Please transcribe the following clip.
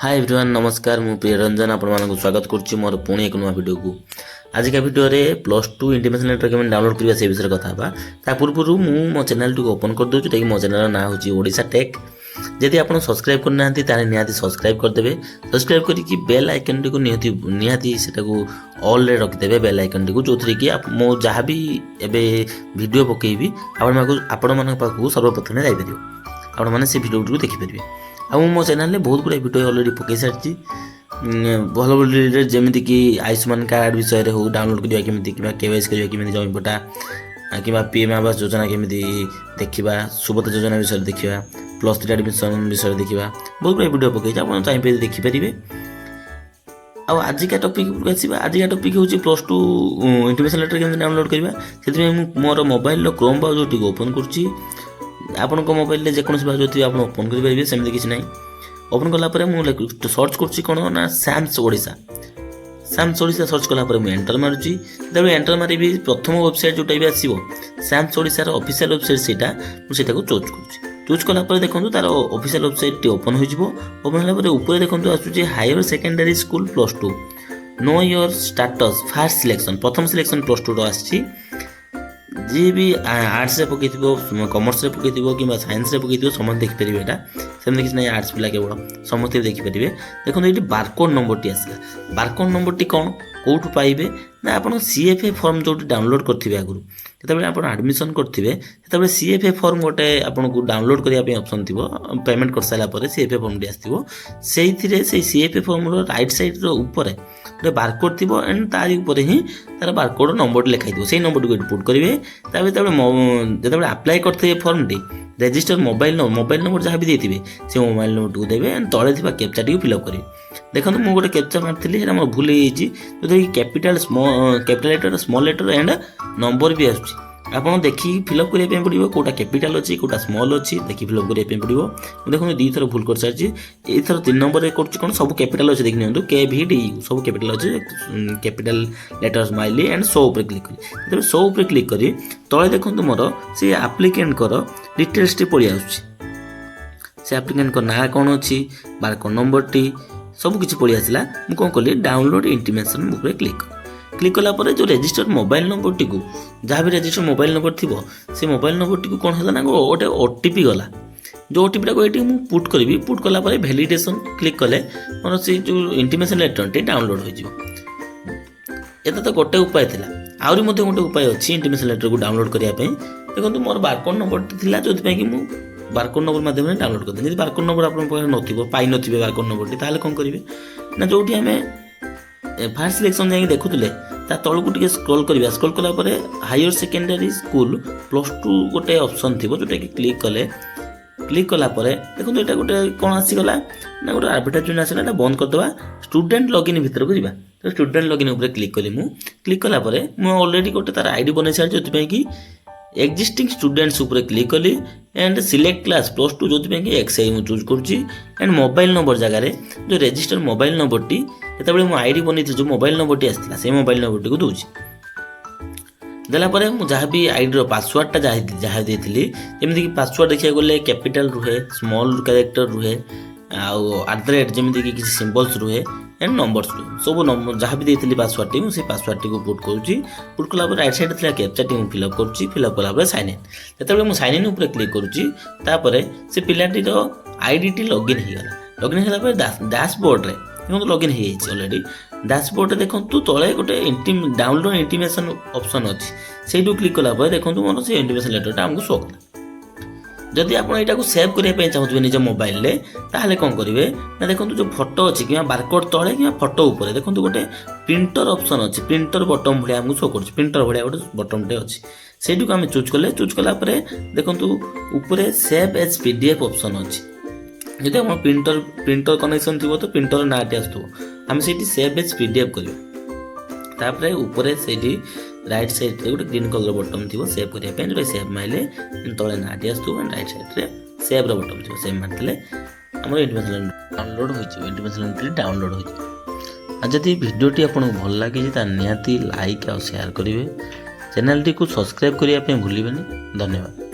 Hi everyone नमस्कार मु प्रिय रंजन आपको स्वागत करुच्ची मोर पुणी एक नुआ वीडियो को आज का वीडियो रे +2 इंटीमेशन लेटर केमन डाउनलोड करबा से विषय कथा बा ता पूर्व मु मो चैनल को ओपन कर दउ छि मो चैनल ना होची ओडिसा टेक जदि आपण सब्सक्राइब करना हंती ताने निहाती सब्सक्राइब कर देबे सब्सक्राइब करी कि बेल आइकन को निहाती सेटा को ऑल रे रख देबे बेल आइकन को जोथरे कि मो जहां भी एबे वीडियो पकेबी आपण मन पाखु सर्वप्रथम जाई परियो आपण माने से वीडियो को देखि परिबे ଆଉ ମୋ ଚ୍ୟାନେଲରେ ବହୁତ ଗୁଡ଼ାଏ ଭିଡ଼ିଓ ଅଲରେଡ଼ି ପକାଇ ସାରିଛି ଭଲ ଭଲ ଯେମିତି କି ଆୟୁଷ୍ମାନ କାର୍ଡ଼ ବିଷୟରେ ହଉ ଡାଉନଲୋଡ଼ କରିବା କେମିତି କିମ୍ବା KYC କରିବା କେମିତି ଜମି ପଟା କିମ୍ବା PM ଆବାସ ଯୋଜନା କେମିତି ଦେଖିବା ସୁଭଦ୍ରା ଯୋଜନା ବିଷୟରେ ଦେଖିବା +3 ଆଡ଼ମିସନ୍ ବିଷୟରେ ଦେଖିବା ବହୁତ ଗୁଡ଼ାଏ ଭିଡ଼ିଓ ପକାଇଛି ଆପଣ ଚାହିଁପାରିବେ ଦେଖିପାରିବେ। ଆଉ ଆଜିକା ଟପିକ୍ ଆସିବା ଆଜିକା ଟପିକ୍ ହେଉଛି +2 ଇଣ୍ଟିମେସନ୍ ଲେଟର୍ କେମିତି ଡାଉନଲୋଡ଼ କରିବା ସେଥିପାଇଁ ମୁଁ ମୋର ମୋବାଇଲର କ୍ରୋମ୍ ବ୍ରାଉଜରଟିକୁ ଓପନ୍ କରୁଛି। आपन को मोबाइल रे जेकोसी ब्राउजर थी आप ओपन कर पारे सेमती किसी ना ओपन कलापर मुझे सर्च कर सैम्स ओडिशा सर्च कलापर मुझे एंटर मारुची जब एंटर मारे प्रथम वेबसाइट जोटा भी आसो सैम्स ओडिशार ऑफिशियल वेबसाइट से चूज चूज कलापर देखो तार ऑफिशियल वेबसाइट ओपन हो ऊपर देखो आसूँ higher secondary school +2 know your status fast selection प्रथम सिलेक्शन +2 आसी जी भी आर्ट्स रे पकई कमर्स रे पकई कि साइंस रे पकई समस्त देखिपारे यहाँ सेमती किसी ना आर्ट्स पिला केवल समस्त देखिपारे देखो ये बारकोड नंबर टी आसला बारकोड नंबर टी कौन कौटू पाइबे ना आप CFA फॉर्म जो डाउनलोड करेंगे आगुरी जिते आप आडमिशन करेंगे से CFA फॉर्म गोटे आपको डाउनलोड करने ऑप्शन थी पेमेंट कर सारापर CFA फॉर्म टी आसो से CFA फॉर्म राइट साइड ऊपर गोटे बारकोड थी एंड तार ऊपर ही तार बारकोड नंबर लिखाई से नंबर को पुट करेंगे जो आप्लाय करते फॉर्म टी रेजिस्टर मोबाइल नंबर जहाँ भी देते से मोबाइल नंबर को देवे एंड तले थी कैप्चा टी फिलअप करेंगे देखो मुझे गोटे कैप्चा मारी मोर भूल जो capital letter small letter and number भी आस देखिए फिलअप करने पड़ो कौटा कैपिटाल अच्छी कौटा स्मॉल अच्छी देखिए फिलअप करने पड़ो देखो 2 थर भूल कर सारी एथर 3 नंबर कौन सब कैपिटाल अच्छे देखिए नियंतु KVD सब कैपिटाल अच्छे capital letter smiley and show उपर क्लिक करी जब शो उपर क्लिक करी तले देखो मोर से आप्लिकेंट डिटेल्स टी पड़ी आस आप्लिकेंट ना कौन अच्छी बारकोड नंबर टी सब किसी पड़ी आसला मुझे कौन कली डाउनलोड इंटीमेशन उपर क्लिक कलापर जो रेजिस्टर मोबाइल नंबर टी जहाँ भी रेजिस्टर मोबाइल नंबर थी से मोबाइल नंबर टी कौन है ना गोटे OTP गला जो OTP टाक ये पुट करी पुट कलापर भैलिडेसन क्लिक कले मोर से जो इंटीमेशन लेटर टी डाउनलोड हो तो गोटे उपाय था आहरी गोटे उपाय अच्छी इंटीमेशन लेटर को डाउनलोड करने देखो मोर बारकोड नंबर थी जो कि बारकोड नंबर मध्यम डाउनलोड करते जब बारकोड नंबर आप पाई नथिबे बारकोड नंबर टी कौन करेंगे ना जो आम फास्ट सिलेक्शन जाए देखुले तलू टे स्क्रॉल करवा स्क्रॉल कलापर हायर सेकेंडरी स्कूल +2 गोटे ऑप्शन थी जोटा कि क्लिक कलापर देखो यहाँ गोटे कौन आसीगला ना गोटे एडवर्टाइजमेंट आसला बंद करदे स्टूडेंट लॉगिन भीतर करवा तो स्टूडेंट लॉगिन उपर क्लिक कली क्लिक कलापर मुझे ऑलरेडी गोटे तार आईडी बन सारी जो कि एक्जिस्टिंग स्टूडेंट्स उपर क्लिक कली एंड सिलेक्ट क्लास +2 जो कि XI मुझे चूज करुच्ची एंड मोबाइल नंबर जगार जो रेजिस्टर मोबाइल नंबर टी जो मुझे आईडी बनी जो मोबाइल नंबर टी आसला से मोबाइल नंबर टी को दूसरी देलापर मुझे जहाँ भी आईडी पासवर्डटा जहाँ देती जमीक पासवर्ड देखा गले कैपिटाल रुहे स्मॉल कैरेक्टर रुहे @ जमीक किसी सिंबल्स रुहे एंड नंबर्स रुहे सब नंबर जहाँ भी देती पासवर्ड टी मुझे पासवर्ड टी को पुट करुच्ची पुट कलापर राइट साइड थी कैप्चा टी फिलअप करुच्ची फिलअप कलापर साइन इन जो मुझे साइन इन उपर क्लिक करुच्ची तापर से पिलाटीर आईडी टी लॉगिन होगा डैशबोर्ड रे देखो लॉगिन हो ऑलरेडी डैशबोर्ड देखो तले गोटे डाउनलोड इंटीमेशन ऑप्शन अच्छी से क्लिक कलापर देखो मोर से इंटीमेशन लेटरटा आमको शो कला जदि आप यहाँ सेव करने चाहते निज मोबाइल में ताहले कौन करेंगे ना देखो जो फोटो अच्छी कि बारकोड तले कि फोटो उपर देखो गोटे प्रिंटर ऑप्शन अच्छी प्रिंटर बटन भाया आमको शो कर प्रिंटर भाया गोटे बटनटे अच्छी से आम चूज कले चूज कलापर देखो ऊपर सेव एज PDF ऑप्शन अच्छी जब आप प्रिंटर कनेक्शन थी तो प्रिंटर नाटी आसो आम से सेव एज PDF कर ऊपर से राइट साइड रे गोटे ग्रीन कलर बटन थी सेव करने जो सेव मारे तले नाटी आसो एंड राइट साइड रे सेव रो बटन थी सेव मारते आम इंटीमेशन डाउनलोड हो इंटीमेशन डाउनलोड हो जदि वीडियोटी आपको भल लगे निहाती लाइक और शेयर करेंगे चैनल टी को सब्सक्राइब करने भूलें धन्यवाद।